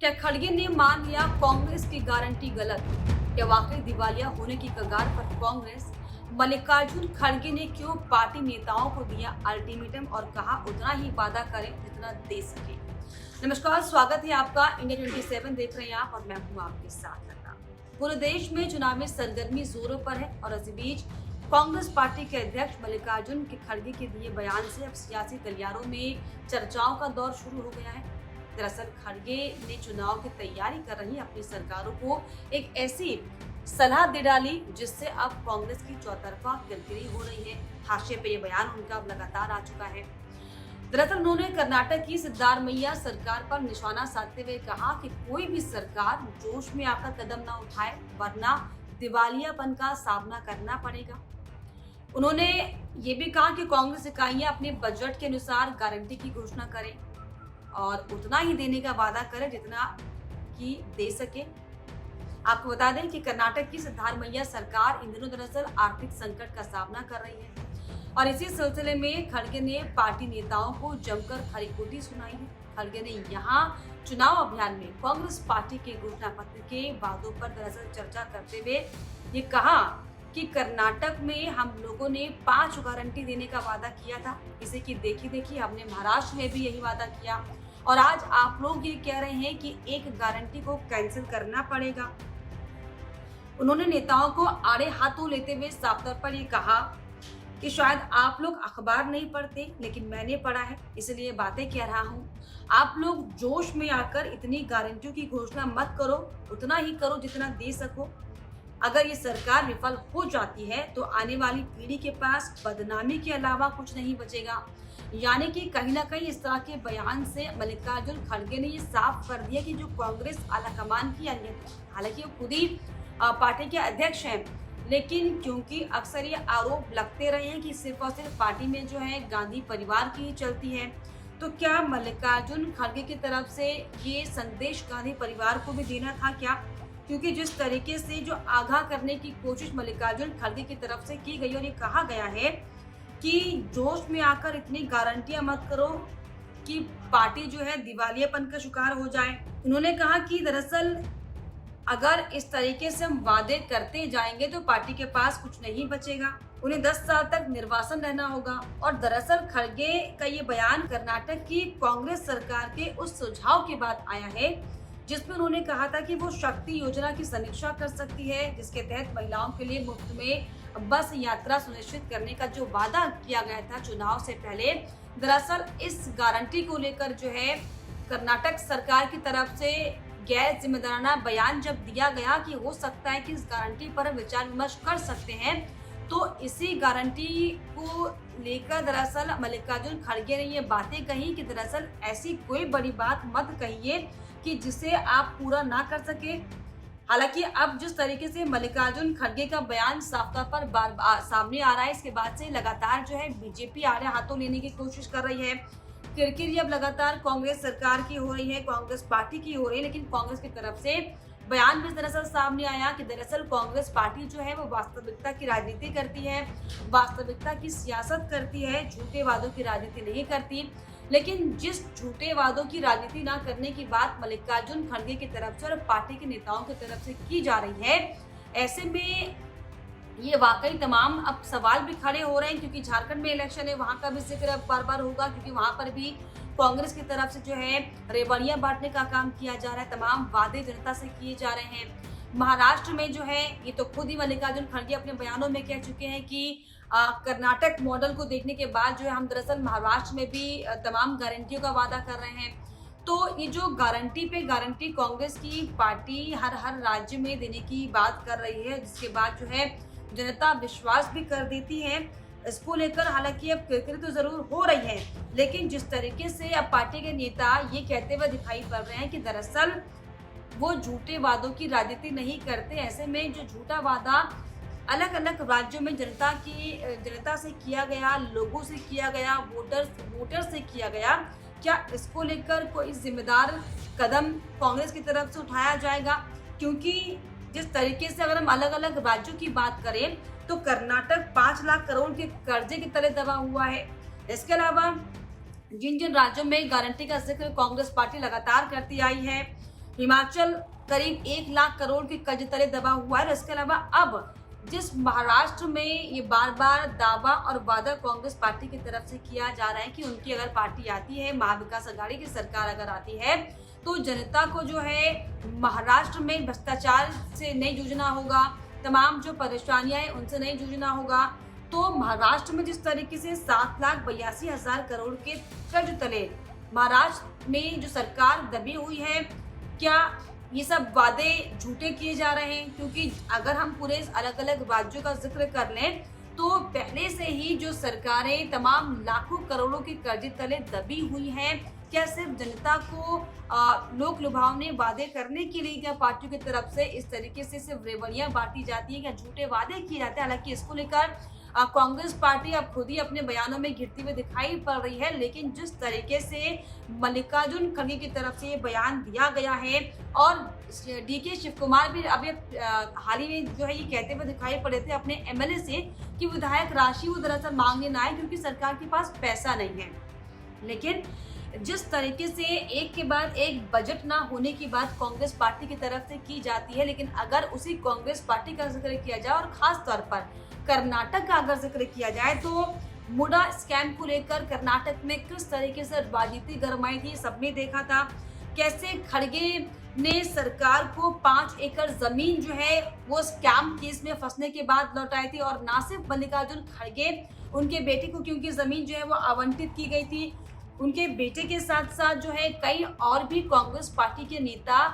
क्या खड़गे ने मान लिया कांग्रेस की गारंटी गलत? क्या वाकई दिवालिया होने की कगार पर कांग्रेस? मल्लिकार्जुन खड़गे ने क्यों पार्टी नेताओं को दिया अल्टीमेटम और कहा उतना ही वादा करें जितना दे सके। नमस्कार, स्वागत है आपका। इंडिया 27 देख रहे हैं आप और मैं हूं आपके साथ लता। पूरे देश में चुनावी सरगर्मी जोरों पर है और इसी बीच कांग्रेस पार्टी के अध्यक्ष मल्लिकार्जुन खड़गे के दिए बयान से अब सियासी गलियारों में चर्चाओं का दौर शुरू हो गया है। दरअसल खड़गे ने चुनाव की तैयारी कर रही अपनी सरकारों को एक ऐसी सलाह दे डाली जिससे अब कांग्रेस की चौतरफा किरकिरी हो रही है। हाशिए पे ये बयान उनका अब लगातार आ चुका है। दरअसल उन्होंने कर्नाटक की सिद्धारमैया सरकार पर निशाना साधते हुए कहा कि कोई भी सरकार जोश में आकर कदम न उठाए वरना दिवालियापन का सामना करना पड़ेगा। उन्होंने ये भी कहा कि कांग्रेस इकाइयां अपने बजट के अनुसार गारंटी की घोषणा करें और उतना ही देने का वादा करें जितना कि दे सके। आपको बता दें कि कर्नाटक की सिद्धारमैया सरकार इन दिनों दरअसल आर्थिक संकट का सामना कर रही है और इसी सिलसिले में खड़गे ने पार्टी नेताओं को जमकर खरी खोटी सुनाई है। खड़गे ने यहाँ चुनाव अभियान में कांग्रेस पार्टी के घोषणा पत्र के वादों पर दरअसल चर्चा करते हुए ये कहा कि कर्नाटक में हम लोगों ने 5 गारंटी देने का वादा किया था, इसे की देखी हमने महाराष्ट्र में भी यही वादा किया और आज आप लोग ये कह रहे हैं कि एक गारंटी को कैंसिल करना पड़ेगा। उन्होंने नेताओं को आड़े हाथों लेते हुए साफ तौर पर ये कहा कि शायद आप लोग अखबार नहीं पढ़ते लेकिन मैंने पढ़ा है, इसलिए बातें कह रहा हूँ। आप लोग जोश में आकर इतनी गारंटियों की घोषणा मत करो, उतना ही करो जितना दे सको। अगर ये सरकार विफल हो जाती है तो आने वाली पीढ़ी के पास बदनामी के अलावा कुछ नहीं बचेगा। यानी कि कहीं ना कहीं इस तरह के बयान से मल्लिकार्जुन खड़गे ने ये साफ कर दिया कि जो कांग्रेस आलाकमान की अनियत, हालांकि वो खुद ही पार्टी के अध्यक्ष हैं, लेकिन क्योंकि अक्सर ये आरोप लगते रहे हैं कि सिर्फ और सिर्फ पार्टी में जो है गांधी परिवार की ही चलती है, तो क्या मल्लिकार्जुन खड़गे की तरफ से ये संदेश गांधी परिवार को भी देना था क्या? क्योंकि जिस तरीके से जो आगाह करने की कोशिश मल्लिकार्जुन खड़गे की तरफ से की गई और ये कहा गया है कि जोश में आकर इतनी गारंटियां मत करो कि पार्टी जो है दिवालियापन का शिकार हो जाए। उन्होंने कहा कि दरअसल अगर इस तरीके से हम वादे करते जाएंगे तो पार्टी के पास कुछ नहीं बचेगा, उन्हें 10 साल तक निर्वासन रहना होगा। और दरअसल खड़गे का ये बयान कर्नाटक की कांग्रेस सरकार के उस सुझाव के बाद आया है जिसमें उन्होंने कहा था कि वो शक्ति योजना की समीक्षा कर सकती है, जिसके तहत महिलाओं के लिए मुफ्त में बस यात्रा सुनिश्चित करने का जो वादा किया गया था चुनाव से पहले। दरअसल इस गारंटी को लेकर जो है कर्नाटक सरकार की तरफ से गैर जिम्मेदाराना बयान जब दिया गया कि हो सकता है कि इस गारंटी पर विचार विमर्श कर सकते हैं, तो इसी गारंटी को लेकर दरअसल मल्लिकार्जुन खड़गे ने ये बातें कही कि दरअसल ऐसी कोई बड़ी बात मत कहिए कि जिसे आप पूरा ना कर सके। हालांकि अब जिस तरीके से मल्लिकार्जुन खड़गे का बयान साफ तौर पर बार सामने आ रहा है, इसके बाद से लगातार जो है बीजेपी आड़े हाथों लेने की कोशिश कर रही है। किरकिरी अब लगातार कांग्रेस सरकार की हो रही है, कांग्रेस पार्टी की हो रही है, लेकिन कांग्रेस की तरफ से बयान में दरअसल सामने आया कि दरअसल कांग्रेस पार्टी जो है वो वास्तविकता की राजनीति करती है, वास्तविकता की सियासत करती है, झूठे वादों की राजनीति नहीं करती। लेकिन जिस झूठे वादों की राजनीति ना करने की बात मल्लिकार्जुन खड़गे की तरफ से और पार्टी के नेताओं की तरफ से की जा रही है, ऐसे में ये वाकई तमाम अब सवाल भी खड़े हो रहे हैं क्योंकि झारखंड में इलेक्शन है, वहां का भी जिक्र अब बार बार होगा क्योंकि वहां पर भी कांग्रेस की तरफ से जो है रेवड़ियां बांटने का काम किया जा रहा है, तमाम वादे जनता से किए जा रहे हैं। महाराष्ट्र में जो है ये तो खुद ही मल्लिकार्जुन खड़गे अपने बयानों में कह चुके हैं कि कर्नाटक मॉडल को देखने के बाद जो है हम दरअसल महाराष्ट्र में भी तमाम गारंटियों का वादा कर रहे हैं। तो ये जो गारंटी पे गारंटी कांग्रेस की पार्टी हर राज्य में देने की बात कर रही है, जिसके बाद जो है जनता विश्वास भी कर देती है इसको लेकर। हालांकि अब किरकिरी तो जरूर हो रही है, लेकिन जिस तरीके से अब पार्टी के नेता ये कहते हुए दिखाई पड़ रहे हैं कि दरअसल वो झूठे वादों की राजनीति नहीं करते, ऐसे में जो झूठा वादा अलग अलग राज्यों में जनता से किया गया, लोगों से किया गया, वोटर से किया गया, क्या इसको लेकर कोई जिम्मेदार कदम कांग्रेस की तरफ से उठाया जाएगा? क्योंकि जिस तरीके से अगर हम अलग अलग राज्यों की बात करें तो कर्नाटक 5 लाख करोड़ के कर्जे की तले दबा हुआ है। इसके अलावा जिन जिन राज्यों में गारंटी का जिक्र कांग्रेस पार्टी लगातार करती आई है, हिमाचल करीब 1 लाख करोड़ के कर्ज तले दबा हुआ है। इसके अलावा अब जिस महाराष्ट्र में ये बार बार दावा और वादा कांग्रेस पार्टी की तरफ से किया जा रहा है कि उनकी अगर पार्टी आती है, महाविकास अघाड़ी की सरकार अगर आती है, तो जनता को जो है महाराष्ट्र में भ्रष्टाचार से नहीं जूझना होगा, तमाम जो परेशानियां हैं उनसे नहीं जूझना होगा। तो महाराष्ट्र में जिस तरीके से 7,82,000 करोड़ के कर्ज तले महाराष्ट्र में जो सरकार दबी हुई है, क्या ये सब वादे झूठे किए जा रहे हैं? क्योंकि अगर हम पूरे अलग अलग राज्यों का जिक्र कर लें तो पहले से ही जो सरकारें तमाम लाखों करोड़ों के कर्ज तले दबी हुई हैं, क्या सिर्फ जनता को लोक लुभावने वादे करने के लिए क्या पार्टियों की तरफ से इस तरीके से सिर्फ रेवड़ियां बांटी जाती है, क्या झूठे वादे किए जाते हैं? हालांकि इसको लेकर कांग्रेस पार्टी अब खुद ही अपने बयानों में घिरती हुई दिखाई पड़ रही है, लेकिन जिस तरीके से मल्लिकार्जुन खड़गे की तरफ से ये बयान दिया गया है और डीके शिव कुमार भी अभी हाल ही में जो है ये कहते हुए दिखाई पड़े थे अपने एमएलए से कि विधायक राशि वो दरअसल मांगने ना आए क्योंकि सरकार के पास पैसा नहीं है। लेकिन जिस तरीके से एक के बाद एक बजट ना होने की बात कांग्रेस पार्टी की तरफ से की जाती है, लेकिन अगर उसी कांग्रेस पार्टी का जिक्र किया जाए और खास तौर पर कर्नाटक का अगर जिक्र किया जाए तो मुडा स्कैम को लेकर कर्नाटक में किस तरीके से राजनीति गरमाई थी, सबने देखा था। कैसे खड़गे ने सरकार को 5 एकड़ जमीन जो है वो स्कैम केस में फंसने के बाद लौटाई थी, और ना सिर्फ मल्लिकार्जुन खड़गे, उनके बेटे को क्योंकि जमीन जो है वो आवंटित की गई थी, उनके बेटे के साथ साथ जो है कई और भी कांग्रेस पार्टी के नेता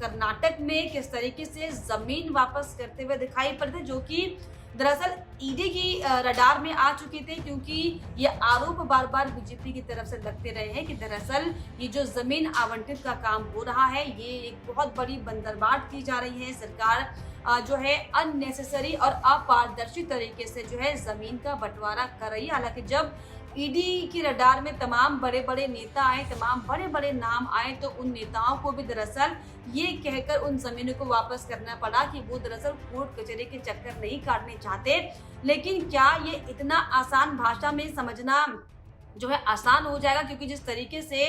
कर्नाटक में किस तरीके से जमीन वापस करते हुए दिखाई पड़ते, जो कि दरअसल ईडी की रडार में आ चुके थे, क्योंकि ये आरोप बार बार बीजेपी की तरफ से लगते रहे हैं कि दरअसल ये जो जमीन आवंटित का काम हो रहा है ये एक बहुत बड़ी बंदरबाट की जा रही है। सरकार जो है अननेसेसरी और अपारदर्शी तरीके से जो है जमीन का बंटवारा कर रही है। हालांकि जब ईडी की रडार में तमाम बड़े बड़े नेता आए, तमाम बड़े बड़े नाम आए, तो उन नेताओं को भी दरअसल ये कहकर उन जमीनों को वापस करना पड़ा कि वो दरअसल कोर्ट कचहरी के चक्कर नहीं काटने चाहते। लेकिन क्या ये इतना आसान भाषा में समझना जो है आसान हो जाएगा? क्योंकि जिस तरीके से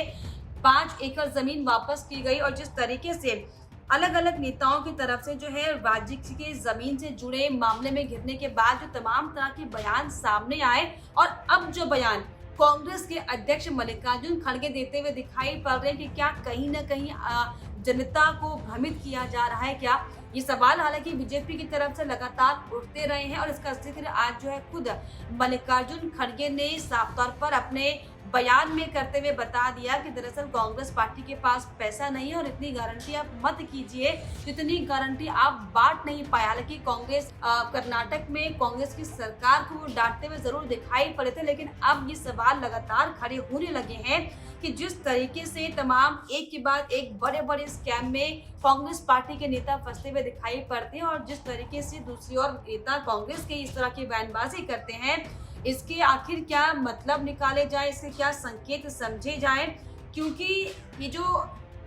5 एकड़ जमीन वापस की गई और जिस तरीके से अलग अलग नेताओं की तरफ से जो है राज्य के जमीन से जुड़े मामले में घिरने के बाद जो तमाम तरह के बयान सामने आए, और अब जो बयान कांग्रेस के अध्यक्ष मल्लिकार्जुन खड़गे देते हुए दिखाई पड़ रहे हैं कि क्या कहीं ना कहीं जनता को भ्रमित किया जा रहा है क्या? ये सवाल हालांकि बीजेपी की तरफ से लगातार उठते रहे हैं, और इसका जिक्र आज जो है खुद मल्लिकार्जुन खड़गे ने साफ तौर पर अपने बयान में करते हुए बता दिया कि दरअसल कांग्रेस पार्टी के पास पैसा नहीं है और इतनी गारंटी आप मत कीजिए जितनी गारंटी आप बांट नहीं पाए। हालांकि कांग्रेस कर्नाटक में कांग्रेस की सरकार को डांटते हुए जरूर दिखाई पड़े थे, लेकिन अब ये सवाल लगातार खड़े होने लगे हैं कि जिस तरीके से तमाम एक के बाद एक बड़े बड़े स्कैम में कांग्रेस पार्टी के नेता फंसते हुए दिखाई पड़ते हैं, और जिस तरीके से दूसरी ओर नेता कांग्रेस के इस तरह की बयानबाजी करते हैं, इसके आखिर क्या मतलब निकाले जाए, इसके क्या संकेत समझे जाए? क्योंकि ये जो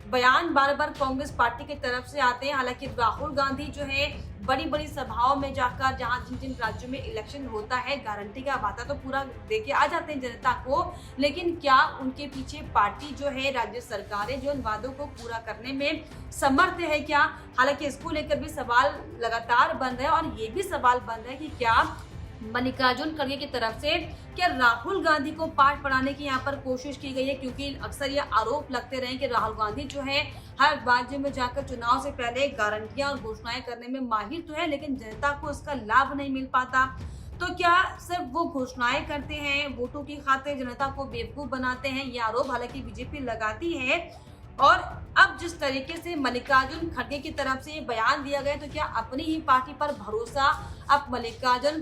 बयान बार बार कांग्रेस पार्टी की तरफ से आते हैं, हालांकि राहुल गांधी जो है बड़ी बड़ी सभाओं में जाकर जहां जिन जिन राज्यों में इलेक्शन होता है गारंटी का वादा तो पूरा देके आ जाते हैं जनता को, लेकिन क्या उनके पीछे पार्टी जो है राज्य सरकारें जो उन वादों को पूरा करने में समर्थ है क्या? हालांकि इसको लेकर भी सवाल लगातार बन रहे हैं, और ये भी सवाल बन रहा है कि क्या मल्लिकार्जुन खड़गे की तरफ से क्या राहुल गांधी को पाठ पढ़ाने की यहाँ पर कोशिश की गई है? क्योंकि अक्सर ये आरोप लगते रहे कि राहुल गांधी जो है हर राज्य में जाकर चुनाव से पहले गारंटियां और घोषणाएं करने में माहिर तो है, लेकिन जनता को इसका लाभ नहीं मिल पाता। तो क्या सिर्फ वो घोषणाएं करते हैं, वोटों की खातिर जनता को बेवकूफ बनाते हैं? ये आरोप हालांकि बीजेपी लगाती है, और अब जिस तरीके से मल्लिकार्जुन खड़गे की तरफ से ये बयान दिया गया, तो क्या अपनी ही पार्टी पर भरोसा अब मल्लिकार्जुन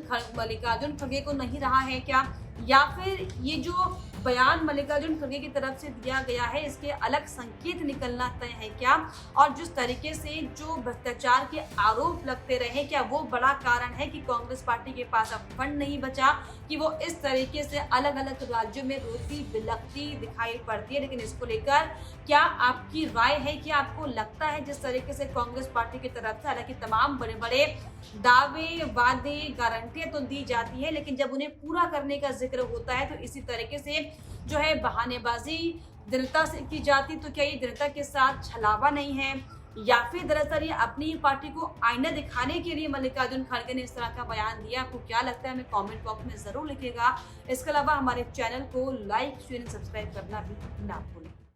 खड़गे को नहीं रहा है क्या? या फिर ये जो बयान मल्लिकार्जुन खड़गे की तरफ से दिया गया है इसके अलग संकेत निकलना तय है क्या? और जिस तरीके से जो भ्रष्टाचार के आरोप लगते रहे, क्या वो बड़ा कारण है कि कांग्रेस पार्टी के पास अब फंड नहीं बचा कि वो इस तरीके से अलग अलग राज्यों में रोती बिलखती दिखाई पड़ती है? लेकिन इसको लेकर क्या आपकी राय है? कि आपको लगता है जिस तरीके से कांग्रेस पार्टी की तरफ से हालांकि तमाम बड़े बड़े दावे वादे गारंटियां तो दी जाती है, लेकिन जब उन्हें पूरा करने का जिक्र होता है तो इसी तरीके से जो है बहानेबाजी दृढ़ता से की जाती तो क्या ये दृढ़ता के साथ छलावा नहीं है, या फिर दरअसल ये अपनी ही पार्टी को आईना दिखाने के लिए मल्लिकार्जुन खड़गे ने इस तरह का बयान दिया? आपको क्या लगता है हमें कमेंट बॉक्स में जरूर लिखिएगा। इसके अलावा हमारे चैनल को लाइक शेयर सब्सक्राइब करना भी ना भूलें।